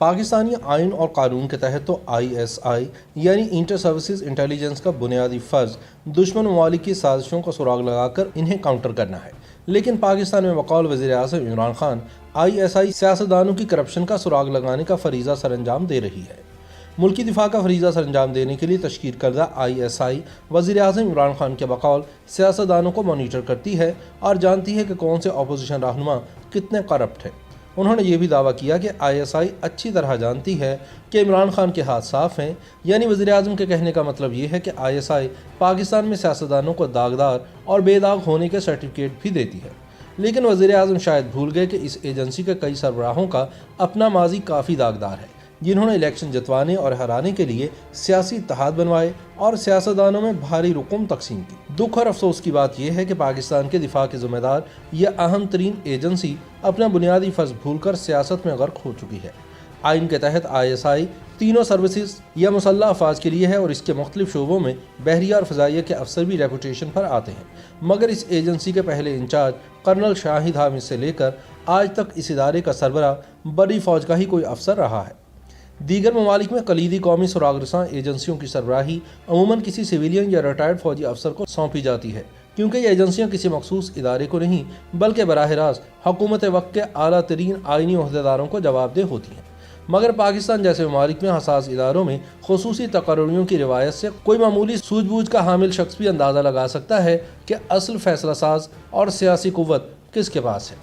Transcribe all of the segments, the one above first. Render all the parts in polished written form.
پاکستانی آئین اور قانون کے تحت تو ISI یعنی انٹر سروسز انٹیلیجنس کا بنیادی فرض دشمن ممالک کی سازشوں کا سراغ لگا کر انہیں کاؤنٹر کرنا ہے، لیکن پاکستان میں بقول وزیر اعظم عمران خان ISI سیاستدانوں کی کرپشن کا سراغ لگانے کا فریضہ سر انجام دے رہی ہے۔ ملکی دفاع کا فریضہ سر انجام دینے کے لیے تشکیل کردہ ISI وزیر اعظم عمران خان کے بقول سیاستدانوں کو مانیٹر کرتی ہے اور جانتی ہے کہ کون سے اپوزیشن رہنما کتنے کرپٹ ہیں۔ انہوں نے یہ بھی دعویٰ کیا کہ ISI اچھی طرح جانتی ہے کہ عمران خان کے ہاتھ صاف ہیں، یعنی وزیر اعظم کے کہنے کا مطلب یہ ہے کہ ISI پاکستان میں سیاستدانوں کو داغدار اور بے داغ ہونے کے سرٹیفکیٹ بھی دیتی ہے۔ لیکن وزیر اعظم شاید بھول گئے کہ اس ایجنسی کے کئی سربراہوں کا اپنا ماضی کافی داغدار ہے، جنہوں نے الیکشن جتوانے اور ہرانے کے لیے سیاسی اتحاد بنوائے اور سیاستدانوں میں بھاری رقم تقسیم کی۔ دکھ اور افسوس کی بات یہ ہے کہ پاکستان کے دفاع کے ذمہ دار یہ اہم ترین ایجنسی اپنا بنیادی فرض بھول کر سیاست میں غرق ہو چکی ہے۔ آئین کے تحت ISI تینوں سروسز یا مسلح افواج کے لیے ہے اور اس کے مختلف شعبوں میں بحریہ اور فضائیہ کے افسر بھی ریپوٹیشن پر آتے ہیں، مگر اس ایجنسی کے پہلے انچارج کرنل شاہد حامد سے لے کر آج تک اس ادارے کا سربراہ بری فوج کا ہی کوئی افسر رہا ہے۔ دیگر ممالک میں کلیدی قومی سراغ رساں ایجنسیوں کی سربراہی عموماً کسی سویلین یا ریٹائرڈ فوجی افسر کو سونپی جاتی ہے، کیونکہ یہ ایجنسیاں کسی مخصوص ادارے کو نہیں بلکہ براہ راست حکومت وقت کے اعلیٰ ترین آئینی عہدیداروں کو جواب دہ ہوتی ہیں۔ مگر پاکستان جیسے ممالک میں حساس اداروں میں خصوصی تقرریوں کی روایت سے کوئی معمولی سوجھ بوجھ کا حامل شخص بھی اندازہ لگا سکتا ہے کہ اصل فیصلہ ساز اور سیاسی قوت کس کے پاس ہے۔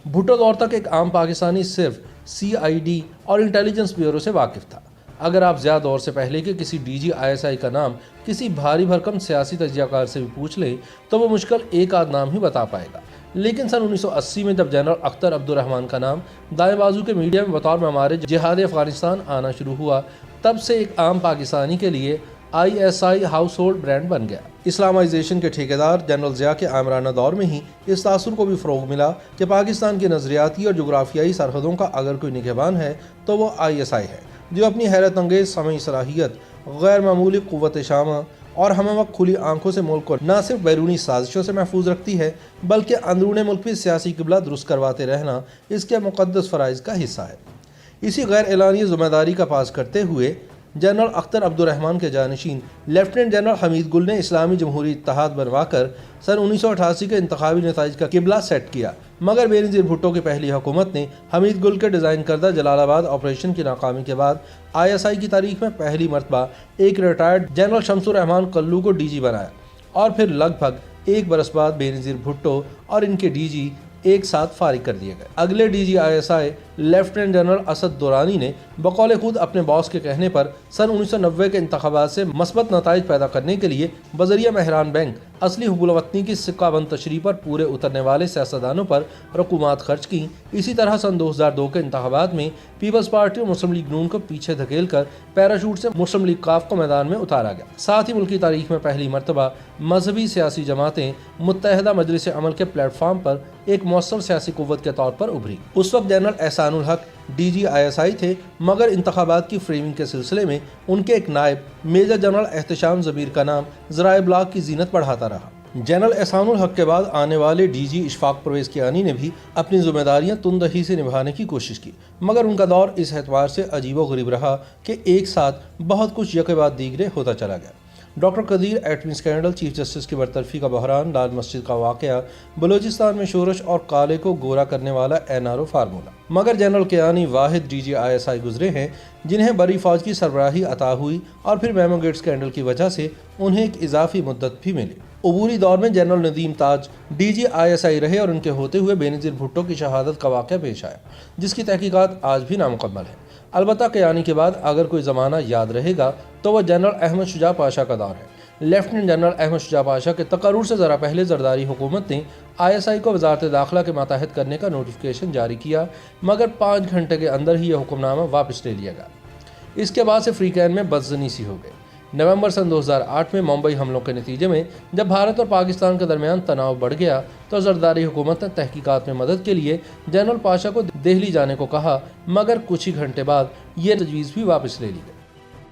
بھٹو دور تک ایک عام پاکستانی صرف CID اور انٹیلیجنس بیورو سے واقف تھا۔ اگر آپ زیادہ دور سے پہلے کے کسی DG ISI کا نام کسی بھاری بھرکم سیاسی تجزیہ کار سے بھی پوچھ لیں تو وہ مشکل ایک آدھ نام ہی بتا پائے گا، لیکن سن 1980 میں جب جنرل اختر عبدالرحمان کا نام دائیں بازو کے میڈیا میں بطور معمار جہاد افغانستان آنا شروع ہوا، تب سے ایک عام پاکستانی کے لیے ISI ہاؤس ہولڈ برانڈ بن گیا۔ اسلامائزیشن کے ٹھیکیدار جنرل ضیاء کے آمرانہ دور میں ہی اس تاثر کو بھی فروغ ملا کہ پاکستان کی نظریاتی اور جغرافیائی سرحدوں کا اگر کوئی نگہبان ہے تو وہ ISI ہے، جو اپنی حیرت انگیز سمعی صلاحیت، غیر معمولی قوت شامہ اور ہمہ وقت کھلی آنکھوں سے ملک کو نہ صرف بیرونی سازشوں سے محفوظ رکھتی ہے بلکہ اندرون ملک بھی سیاسی قبلہ درست کرواتے رہنا اس کے مقدس فرائض کا حصہ ہے۔ اسی غیر اعلانی ذمہ داری کا پاس کرتے ہوئے جنرل اختر عبدالرحمان کے جانشین لیفٹیننٹ جنرل حمید گل نے اسلامی جمہوری اتحاد بنوا کر سن 1988 کے انتخابی نتائج کا قبلہ سیٹ کیا، مگر بینظیر بھٹو کی پہلی حکومت نے حمید گل کے ڈیزائن کردہ جلال آباد آپریشن کی ناکامی کے بعد ISI کی تاریخ میں پہلی مرتبہ ایک ریٹائرڈ جنرل شمس الرحمان قلو کو DG بنایا، اور پھر لگ بھگ ایک برس بعد بینظیر بھٹو اور ان کے DG ایک ساتھ فارغ کر دیے گئے۔ اگلے DG ISI lieutenant general Asad Durrani نے بقول خود اپنے باس کے کہنے پر سن 1990 کے انتخابات سے مثبت نتائج پیدا کرنے کے لیے بذریعہ مہران بینک اصلی حب الوطنی کی سکہ بند تشریح پر پورے اترنے والے سیاستدانوں پر رقومات خرچ کی۔ اسی طرح سن 2002 کے انتخابات میں پیپلز پارٹی اور مسلم لیگ نون کو پیچھے دھکیل کر پیراشوٹ سے مسلم لیگ کاف کو میدان میں اتارا گیا۔ ساتھ ہی ملکی تاریخ میں پہلی مرتبہ مذہبی سیاسی جماعتیں متحدہ مجلس عمل کے پلیٹ فارم پر ایک مؤثر سیاسی قوت کے طور پر ابھری۔ اس وقت جنرل احسان الحق DG ISI تھے، مگر انتخابات کی فریمنگ کے سلسلے میں ان کے ایک نائب میجر جنرل احتشام ضمیر کا نام ذرائع ابلاغ کی زینت بڑھاتا رہا۔ جنرل احسان الحق کے بعد آنے والے DG اشفاق پرویز کیانی نے بھی اپنی ذمہ داریاں تندہی سے نبھانے کی کوشش کی، مگر ان کا دور اس اعتبار سے عجیب و غریب رہا کہ ایک ساتھ بہت کچھ یکے بعد دیگرے ہوتا چلا گیا۔ ڈاکٹر قدیر ایٹمی اسکینڈل، چیف جسٹس کی برطرفی کا بحران، لال مسجد کا واقعہ، بلوچستان میں شورش اور کالے کو گورا کرنے والا NRO فارمولا، مگر جنرل کیانی واحد DG ISI گزرے ہیں جنہیں بری فوج کی سربراہی عطا ہوئی اور پھر میمو گیٹ اسکینڈل کی وجہ سے انہیں ایک اضافی مدت بھی ملی۔ عبوری دور میں جنرل ندیم تاج DG ISI رہے اور ان کے ہوتے ہوئے بینظیر بھٹو کی شہادت کا واقعہ پیش آیا، جس کی تحقیقات آج بھی نامکمل ہے۔ البتہ کیانی کے بعد اگر کوئی زمانہ یاد رہے گا تو وہ جنرل احمد شجاع پاشا کا دور ہے۔ لیفٹیننٹ جنرل احمد شجاع پاشا کے تقرر سے ذرا پہلے زرداری حکومت نے ISI کو وزارت داخلہ کے ماتحت کرنے کا نوٹیفیکیشن جاری کیا، مگر 5 گھنٹے کے اندر ہی یہ حکم نامہ واپس لے لیا گیا۔ اس کے بعد سے فریقین میں بدظنی سی ہو گئی۔ نومبر سن 2008 میں ممبئی حملوں کے نتیجے میں جب بھارت اور پاکستان کے درمیان تناؤ بڑھ گیا تو زرداری حکومت نے تحقیقات میں مدد کے لیے جنرل پاشا کو دہلی جانے کو کہا، مگر کچھ ہی گھنٹے بعد یہ تجویز بھی واپس لے لی گئی۔